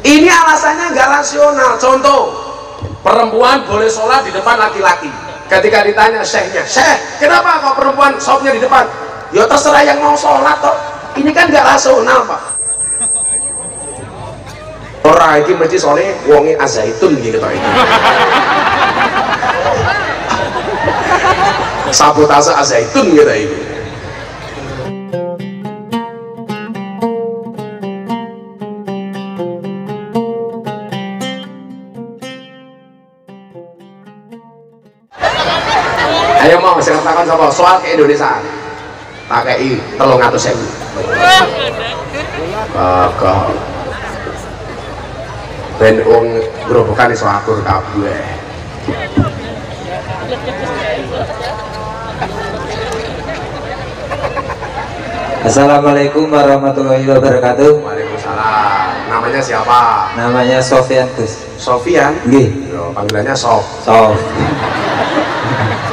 Ini alasannya nggak rasional. Contoh, perempuan boleh sholat di depan laki-laki. Ketika ditanya syekhnya, "Syekh, kenapa kok perempuan sopnya di depan?" Ya terserah yang mau sholat toh. Ini kan nggak rasional, Pak. Orang ini mesti soalnya wongi azaitun gitu ini. Sabotase azaitun gitu ini. Ayo mau saya katakan sama soal ke Indonesia pakai 300.000 bakal ben wong grobokan iso akur kabeh. Assalamualaikum warahmatullahi wabarakatuh. Waalaikumsalam. Namanya siapa? Namanya Sofyan, Gus. Sofyan? Nggih. Yo, panggilannya Sof. Sof.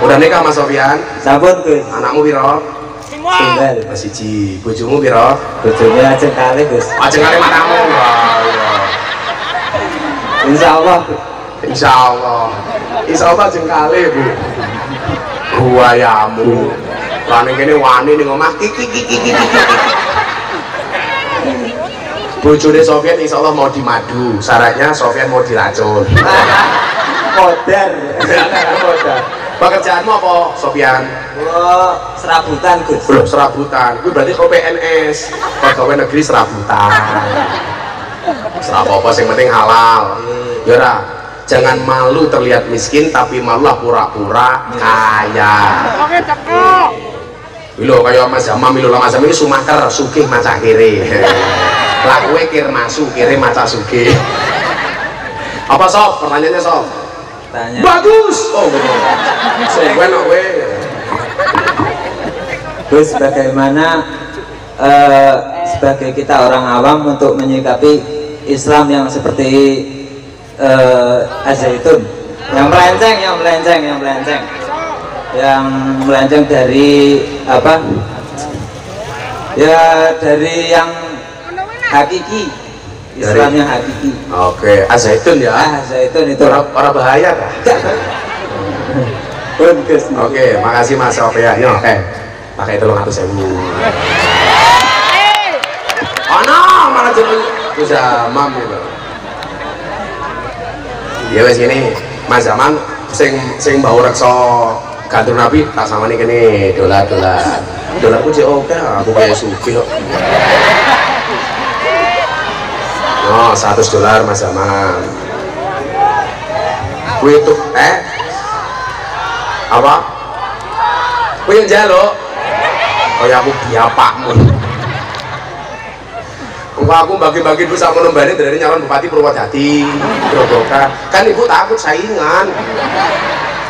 Udah nikah Mas Sofyan? Sampun, Gus. Anakmu piro? Tunggal. Masih siji. Bojomu piro? Bojone ajeng kalih, Gus. Ajeng kali matamu. Insyaallah. Insyaallah. Insyaallah ajeng kali, Bu. Buayamu. Lah ning kene wani ning omah kiki. Bojone Sofyan insyaallah mau dimadu. Syaratnya Sofyan mau diracun. Modar. Modar. Pekerjaanmu apa, Sofyan? Oh, serabutan, Gus. Belum serabutan. Gue berarti kau PNS. Pegawai negeri serabutan. Serap apa yang penting halal. Yora, jangan malu terlihat miskin tapi malulah pura-pura kaya. Oke, cakep. Milo kayak Mas Jamam, Milo Mas Jamam ini sumaker, sugih maca kiri. Lakunya kir masu, kiri maca sugih. Apa Sof? Pertanyaannya Sof? Tanya. Bagus. Oh betul. Soalnya gue. Gus, bagaimana sebagai kita orang awam untuk menyikapi Islam yang seperti azaitun, yang melenceng dari apa? Ya dari yang hakiki. Islam yang hakiki. Oke, azaitun ya. Azaitun itu Orang bahaya kah? Oke, makasih Mas Sofyan. Ya, oke. Pakai 300.000. Oh no, malah jadi bisa mam gitu. Ya wes gini, Mas Zaman sing bau rekso gantung Nabi tak sama nih kene dolarku cek oke, aku kayak sugih kok. Oh, $100 Mas Zaman. Kuwi itu apa? Kuwi njaluk. Kaya aku biapakmu. Aku bagi-bagi dulu sama nombane dari nyalon Bupati Purwodadi, Grobogan. Kan Ibu takut saingan.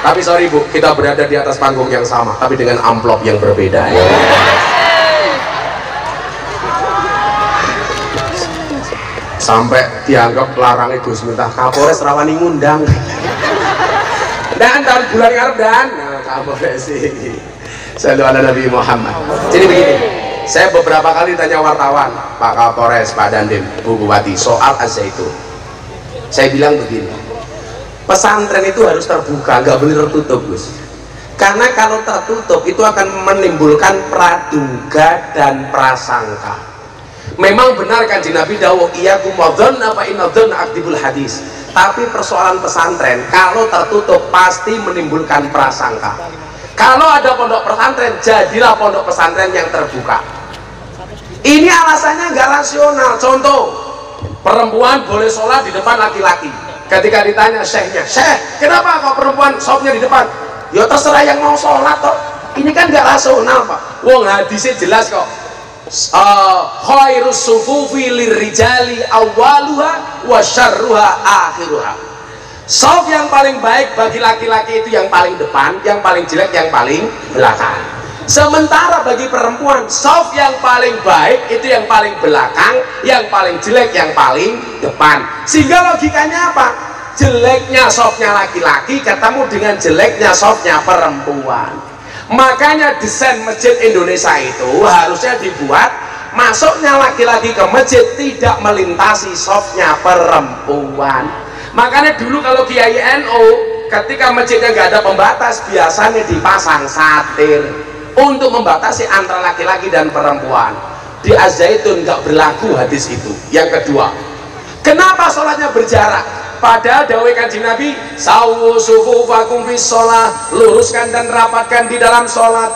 Tapi sorry Bu, kita berada di atas panggung yang sama, tapi dengan amplop yang berbeda. Ya. Sampai dianggap larang Gus Miftah Kapolres rawani ngundang. Dan tahun bulan ngarep dan Kapolres sih. Shallallahu ala Nabi Muhammad. Jadi begini, saya beberapa kali tanya wartawan, Pak Kapolres, Pak Dandim, Bu Bupati soal azaitun. Saya bilang begini, pesantren itu harus terbuka, nggak boleh tertutup, Gus. Karena kalau tertutup itu akan menimbulkan praduga dan prasangka. Memang benar kan Nabi dawuh iyyakum wadzann apa innadzanna akdibul hadis. Tapi persoalan pesantren kalau tertutup pasti menimbulkan prasangka. Kalau ada pondok pesantren, jadilah pondok pesantren yang terbuka. Ini alasannya nggak rasional. Contoh, perempuan boleh sholat di depan laki-laki. Ketika ditanya syekhnya, "Syekh, kenapa kok perempuan sopnya di depan?" Ya terserah yang mau sholat toh. Ini kan nggak rasional, Pak. Wong hadisnya jelas kok. Khairus sufufi lirrijali awwaluha wa syarruha akhiruha. Shaf yang paling baik bagi laki-laki itu yang paling depan, yang paling jelek yang paling belakang. Sementara bagi perempuan, shaf yang paling baik itu yang paling belakang, yang paling jelek yang paling depan. Sehingga logikanya apa? Jeleknya shafnya laki-laki ketemu dengan jeleknya shafnya perempuan. Makanya desain masjid Indonesia itu harusnya dibuat masuknya laki-laki ke masjid tidak melintasi sofnya perempuan. Makanya dulu kalau Kiai NU ketika masjidnya nggak ada pembatas biasanya dipasang satir untuk membatasi antara laki-laki dan perempuan. Di Az-Zaitun nggak berlaku hadis itu. Yang kedua, kenapa sholatnya berjarak? Pada dawai kanjeng Nabi, sawu sufufakum fis sholat, luruskan dan rapatkan di dalam sholat.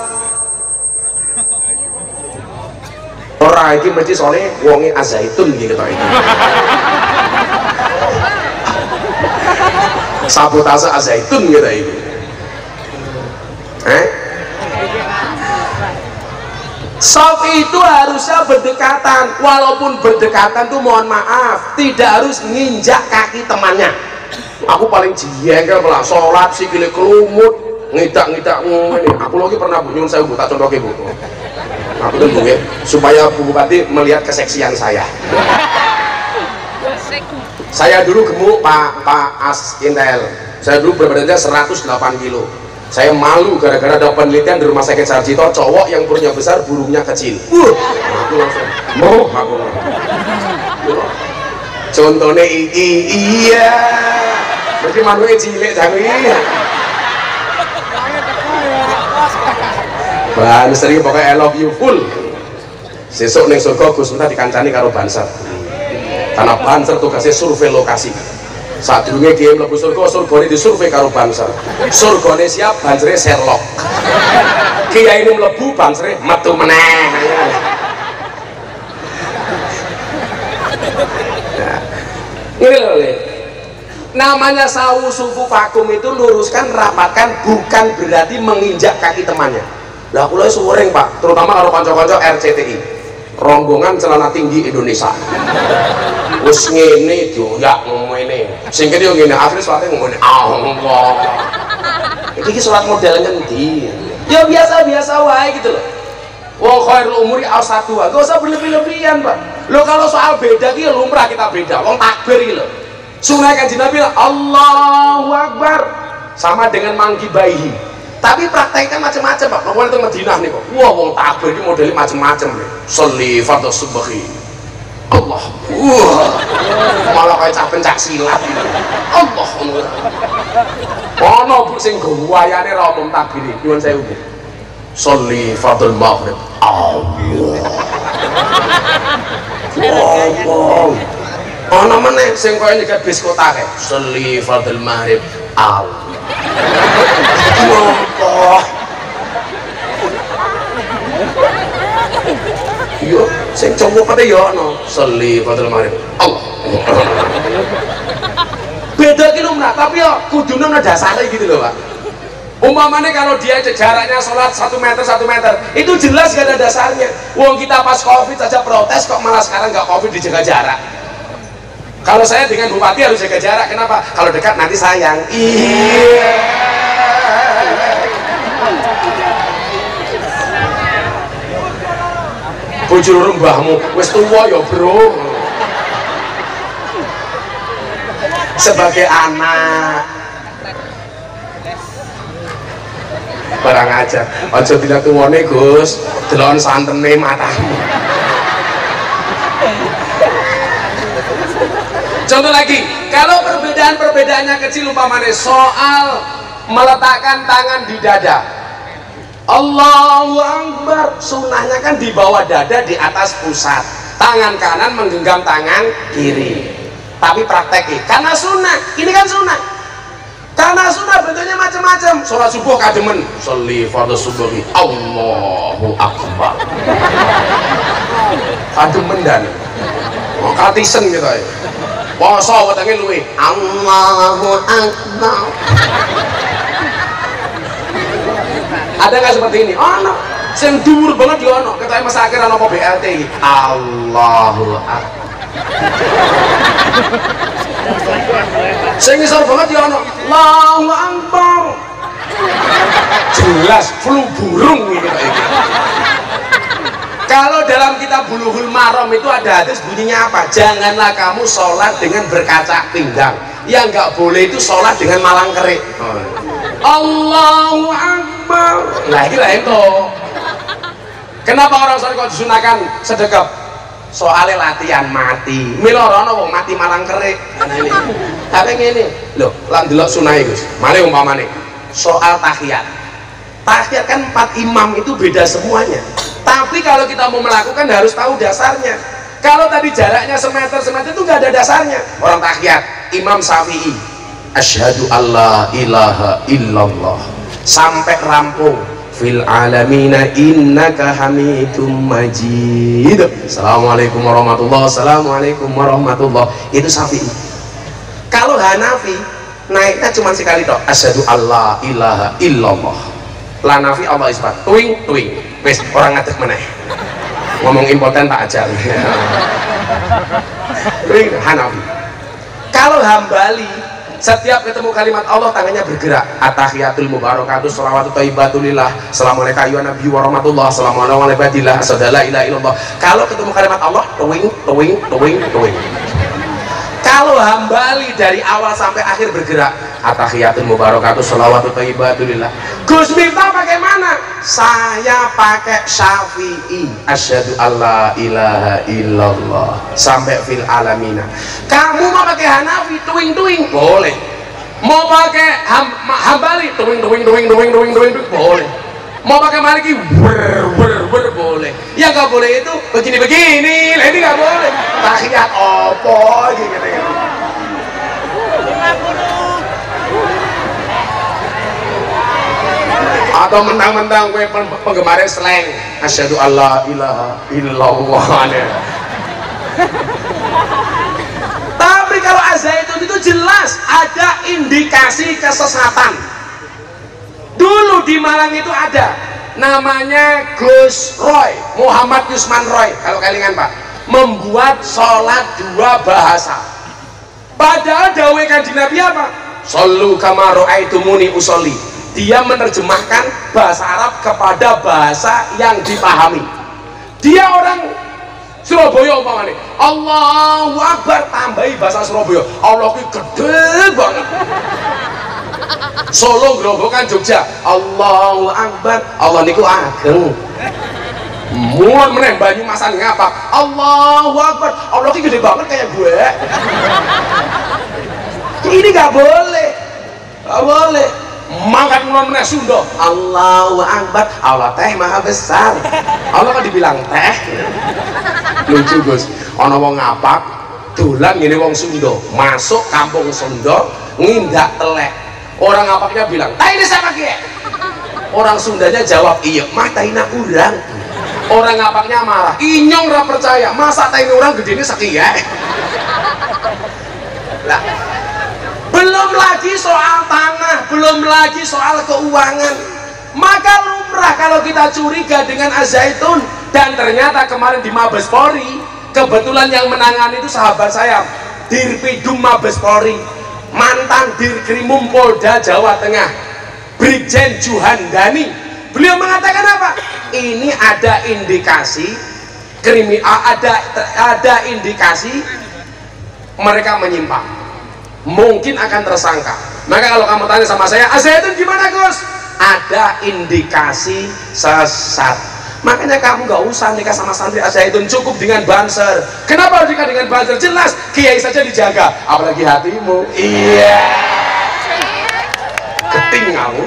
Orang ini mesti soalnya wongi Az-Zaitun gitu ini. Sabotase Az-Zaitun gitu ini. Shaf itu harusnya berdekatan, walaupun berdekatan tuh mohon maaf tidak harus nginjak kaki temannya. Aku paling jengkel kalau sholat sih gile kelumut ngidak-ngidak ini. Aku lagi pernah nyuwun saya buta contoh ke bu. Aku tuh ya, supaya Bu Bupati melihat keseksian saya. Saya dulu gemuk Pak As Intel. Saya dulu berat badannya 108 kilo. Saya malu gara-gara ada penelitian di rumah sakit Sarjito, cowok yang perutnya besar burungnya kecil. Aku langsung mau aku. Contohnya iya. Berarti manusia cilik jangan iya. Banseri pokoknya I love you full. Sesuk ning surga Gus minta dikancani karo Banser. Karena Banser tugasnya survei lokasi. Saat dulunya dia mlebu surga, surgane disurvei karo Banser. Surgane siap, Bansere Sherlock. Kiai ini mlebu, Bansere metu meneh. Ini loh, namanya sawu sufu vakum itu luruskan, rapatkan, bukan berarti menginjak kaki temannya. Lah aku lagi suwering Pak, terutama kalau kanca-kanca RCTI, rombongan celana tinggi Indonesia. Wes ngene doyak ngene. Sing kene yo ngene, akhire salate ngene. Allah. Iki salat model ngendi? Ya biasa-biasa wae gitu loh. Wong khairul umuri awsatu. Enggak usah berlebih-lebihan, Pak. Lo kalau soal beda ki lumrah kita beda. Wong takbir iki lho. Sunah Kanjeng Nabi Allahu Akbar sama dengan manggibaihi. Tapi prakteknya macam-macam Pak. Kalau itu Madinah nih kok. Wah, wong takbir ini modelnya macam-macam nih. Sholli fardhu subhi. Allah. Malah kayak cah pencak silat. Allah. Ono bu sing gawayane ra umum takbir iki. Nyuwun sewu. Sholli fardhu maghrib. Allah. Allah. Ono meneh sing koyo nyegat bis kota kae. Sholli fardhu maghrib. Allah. Allah. Yo, sing cowok pada yo ono. Sholli fardhu maghrib. Allah. Beda ki lumrah, tapi yo kudune ana dasare gitu loh, Pak. Umpamanya kalau dia jaraknya sholat 1 meter 1 meter, itu jelas gak ada dasarnya. Wong kita pas Covid saja protes, kok malah sekarang nggak Covid dijaga jarak. Kalau saya dengan bupati harus jaga jarak, kenapa? Kalau dekat nanti sayang. Iya. Bujur mbahmu, wis tuwa ya bro. Sebagai anak. Barang aja, aja tidak tuwane Gus, delon santene matamu. Contoh lagi, kalau perbedaannya kecil umpamanya soal meletakkan tangan di dada. Allahu Akbar, sunnahnya kan di bawah dada di atas pusat. Tangan kanan menggenggam tangan kiri. Tapi prakteknya, karena sunnah, ini kan sunnah. Karena sunnah bentuknya macam-macam. Sholat subuh kademen, sholli fardhu subuhi. Allahu Akbar. Kademen dan katisen gitu ya. Poso wetenge luwe. Allahu Akbar. Ada nggak seperti ini? Oh no, sing dhuwur banget yo ono. Ketoke masa akhir ono apa BLT iki. Allahu Akbar. Sing ngisor banget ya ono. Allahu Akbar. Jelas flu burung ini kayak gitu. Kalau dalam kitab Bulughul Maram itu ada hadis bunyinya apa? Janganlah kamu sholat dengan berkaca pinggang. Yang nggak boleh itu sholat dengan malang kerik. Allahu Akbar. Nah ini lah itu. Kenapa orang soleh kok disunahkan sedekap? Soalnya latihan mati. Milorono wong mati malang kerik. Ini. Tapi ngene, lho, lan delok sunah Gus. Mari umpamane soal tahiyat. Tahiyat kan 4 imam itu beda semuanya. Tapi kalau kita mau melakukan harus tahu dasarnya. Kalau tadi jaraknya semeter itu nggak ada dasarnya. Orang tahiyat, Imam Syafi'i, asyhadu alla ilaha illallah, sampai rampung. Fil alamina innaka hamidum majid. Assalamualaikum warahmatullahi wabarakatuh. Assalamualaikum warahmatullahi wabarakatuh. Itu Syafi'i. Kalau Hanafi naiknya cuma sekali tok. Asyhadu alla ilaha illallah. La nafi Allah isbat. Tuing tuing. Wes orang ngadeg meneh. Ngomong impoten tak ajar. Tuing Hanafi. Kalau Hambali setiap ketemu kalimat Allah tangannya bergerak. At-tahiyatul mubarakatuh sholawatu thayyibatulillah. Assalamualaikum ayuhan nabi wa rahmatullah. Assalamualaikum warahmatullahi wabarakatuh. Kalau ketemu kalimat Allah, tuing tuing tuing tuing. Kalau Hambali dari awal sampai akhir bergerak. At-tahiyatul mubarakatuh sholawatu thayyibatulillah. Gus Miftah pakai mana? Saya pakai Syafi'i. Asyhadu alla ilaha illallah sampai fil alamina. Kamu mau pakai Hanafi tuing tuing boleh. Mau pakai Hambali tuing tuing tuing tuing tuing tuing boleh. Mau pakai Maliki wer boleh. Yang nggak boleh itu begini-begini. Ini nggak boleh. Tahiyat opo gitu. Atau mentang-mentang gue penggemar slang. Asyhadu alla ilaha illallah. Tapi kalau azaitun itu jelas ada indikasi kesesatan. Dulu di Malang itu ada namanya Gus Roy, Muhammad Yusman Roy, kalau kalian Pak, membuat sholat 2 bahasa. Padahal dawe kanjeng Nabi apa? Shollu kama ra'aitumuni usolli. Dia menerjemahkan bahasa Arab kepada bahasa yang dipahami. Dia orang Surabaya umpamanya, Allahu Akbar, tambahi bahasa Surabaya, Allah itu gede banget. Solo Grobogan Jogja, Allahu Akbar, Allah niku ageng. Mulan meneh Banyumasan ngapak, Allahu Akbar, Allah itu gede banget kayak gue. Ini nggak boleh, nggak boleh. Mangkat mulan meneh Sunda, Allahu Akbar, Allah teh maha besar. Allah kan dibilang teh. Lucu Gus, ana wong ngapak dolan ngene wong Sunda, masuk kampung Sunda ngindak telek. Orang ngapaknya bilang, "Tah ini siapa ki?" Orang Sundanya jawab, "Iya, mah tah ini urang." Orang ngapaknya marah, "Inyong ra percaya, masa tah ini urang gedene sakiye?" Lah, belum lagi soal tanah, belum lagi soal keuangan. Maka lumrah kalau kita curiga dengan azaitun. Dan ternyata kemarin di Mabes Polri, kebetulan yang menangani itu sahabat saya, Dirpidum Mabes Polri, mantan Dirkrimum Polda Jawa Tengah, Brigjen Juhandani. Beliau mengatakan apa? Ini ada indikasi ada indikasi mereka menyimpang, mungkin akan tersangka. Maka kalau kamu tanya sama saya, azaitun gimana Gus? Ada indikasi sesat. Makanya kamu nggak usah nikah sama santri azaitun, cukup dengan banser. Kenapa harus nikah dengan banser? Jelas kiai saja dijaga, apalagi hatimu. Iya. Keting kamu.